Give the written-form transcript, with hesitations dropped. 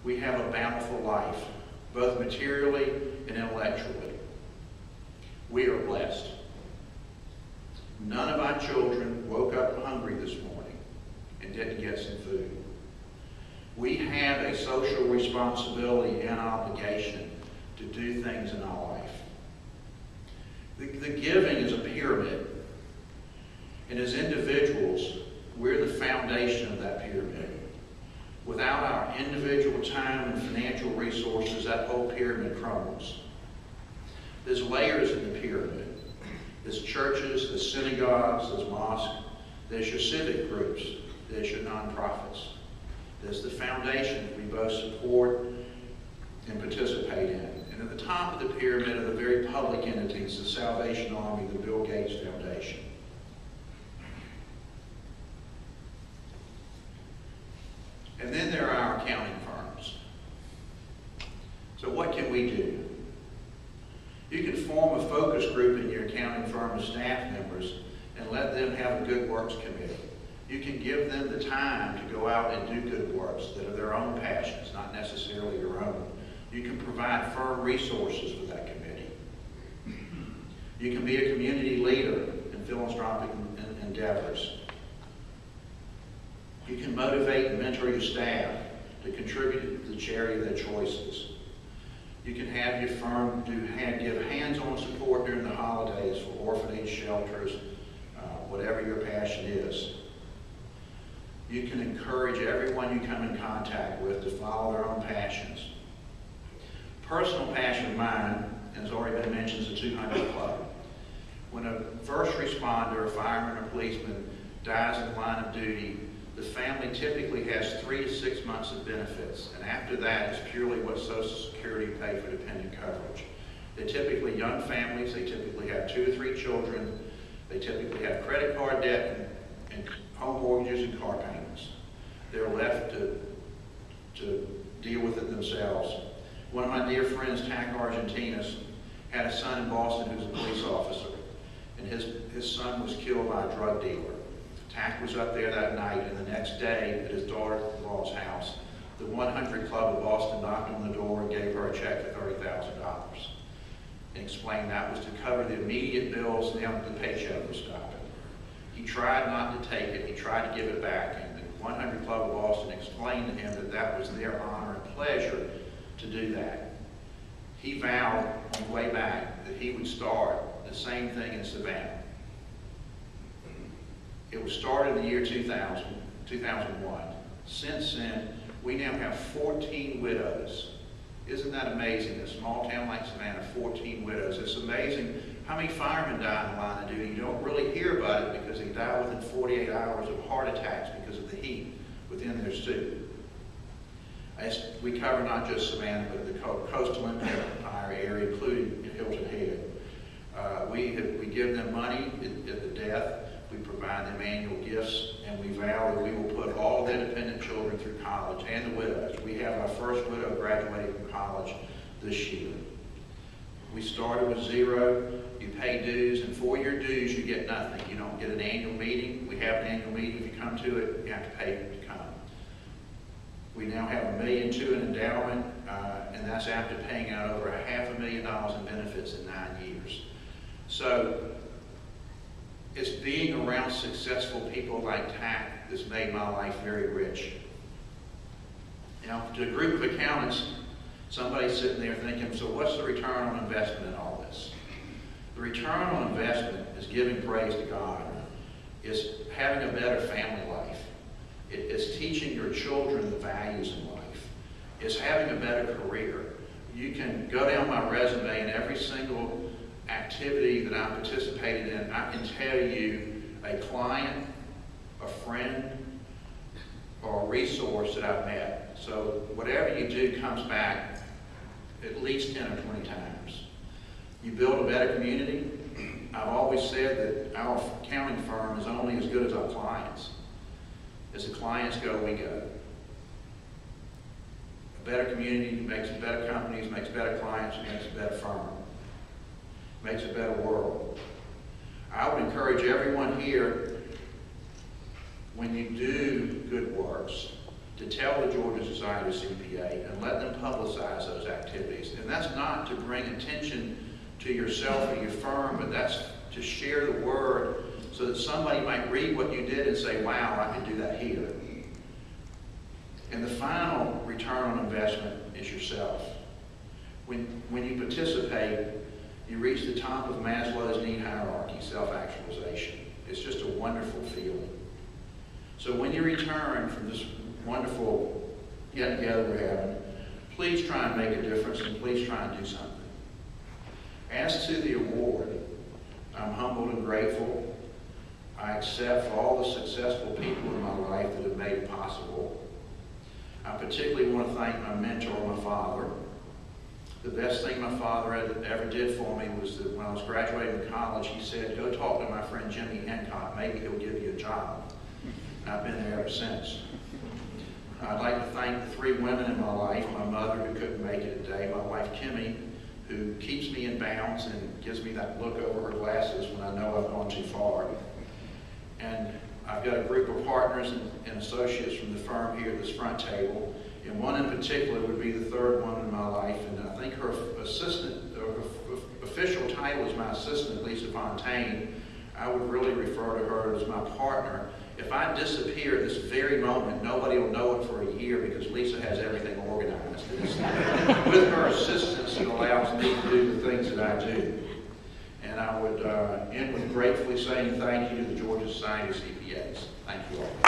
we have a bountiful life, both materially and intellectually. We are blessed. None of our children woke up hungry this morning and didn't get some food. We have a social responsibility and obligation to do things in our life. The giving is a pyramid, and as individuals, we're the foundation of that pyramid. Without our individual time and financial resources, that whole pyramid crumbles. There's layers in the pyramid. There's churches, there's synagogues, there's mosques, there's your civic groups, there's your nonprofits. There's the foundation we both support and participate in. And at the top of the pyramid are the very public entities, the Salvation Army, the Bill Gates Foundation. And then there are our accounting firms. So what can we do? You can form a focus group in your accounting firm of staff members and let them have a good works committee. You can give them the time to go out and do good works that are their own passions, not necessarily your own. You can provide firm resources for that committee. You can be a community leader in philanthropic endeavors. You can motivate and mentor your staff to contribute to the charity of their choices. You can have your firm give hands-on support during the holidays for orphanage shelters, whatever your passion is. You can encourage everyone you come in contact with to follow their own passions. Personal passion of mine, and has already been mentioned, is the 200 Club. When a first responder, a fireman or policeman dies in the line of duty, the family typically has 3 to 6 months of benefits, and after that is purely what Social Security pay for dependent coverage. They're typically young families, they typically have 2 to 3 children, they typically have credit card debt and home mortgages and car payments. They're left to deal with it themselves. One of my dear friends, TAC Argentinas, had a son in Boston who was a police officer, and his son was killed by a drug dealer. TAC was up there that night, and the next day at his daughter-in-law's house, the 100 Club of Boston knocked on the door and gave her a check for $30,000 and explained that was to cover the immediate bills now that the paycheck was stopping. He tried not to take it, he tried to give it back, and the 100 Club of Boston explained to him that that was their honor and pleasure to do that. He vowed on the way back that he would start the same thing in Savannah. It was started in the year 2001. Since then, we now have 14 widows. Isn't that amazing? A small town like Savannah, 14 widows. It's amazing how many firemen die in the line of duty. You don't really hear about it because they die within 48 hours of heart attacks because of the heat within their suit. We cover not just Savannah, but the coastal empire area, including Hilton Head. We give them money at the death. We provide them annual gifts, and we vow that we will put all their dependent children through college and the widows. We have our first widow graduating from college this year. We started with 0. You pay dues, and for your dues, you get nothing. You don't get an annual meeting. We have an annual meeting. If you come to it, you have to pay to come. We now have $1.2 million in endowment, and that's after paying out over $500,000 in benefits in 9 years. So it's being around successful people like TAC that's made my life very rich. Now, to a group of accountants, somebody's sitting there thinking, so what's the return on investment in all this? The return on investment is giving praise to God. It's having a better family life. It's teaching your children the values in life. It's having a better career. You can go down my resume, and every single activity that I participated in, I can tell you a client, a friend, or a resource that I've met. So whatever you do comes back at least 10 or 20 times. You build a better community. I've always said that our accounting firm is only as good as our clients. As the clients go, we go. A better community makes better companies, makes better clients, makes a better firm. Makes a better world. I would encourage everyone here, when you do good works, to tell the Georgia Society of CPA and let them publicize those activities. And that's not to bring attention to yourself or your firm, but that's to share the word so that somebody might read what you did and say, wow, I could do that here. And the final return on investment is yourself. When you participate, you reach the top of Maslow's need hierarchy, self-actualization. It's just a wonderful feeling. So when you return from this wonderful get-together we're having, please try and make a difference, and please try and do something. As to the award, I'm humbled and grateful. I accept for all the successful people in my life that have made it possible. I particularly want to thank my mentor, my father. The best thing my father ever did for me was that when I was graduating college, he said, go talk to my friend Jimmy Hancock, maybe he'll give you a job. And I've been there ever since. I'd like to thank the 3 women in my life, my mother who couldn't make it today, my wife Kimmy, who keeps me in bounds and gives me that look over her glasses when I know I've gone too far. And I've got a group of partners and associates from the firm here at this front table, and one in particular would be the 3rd woman in my life, and I think her official title is my assistant, Lisa Fontaine. I would really refer to her as my partner. If I disappear at this very moment, nobody will know it for a year because Lisa has everything organized. With her assistance, it allows me to do the things that I do. And I would end with gratefully saying thank you to the Georgia Society of CPAs. Thank you all.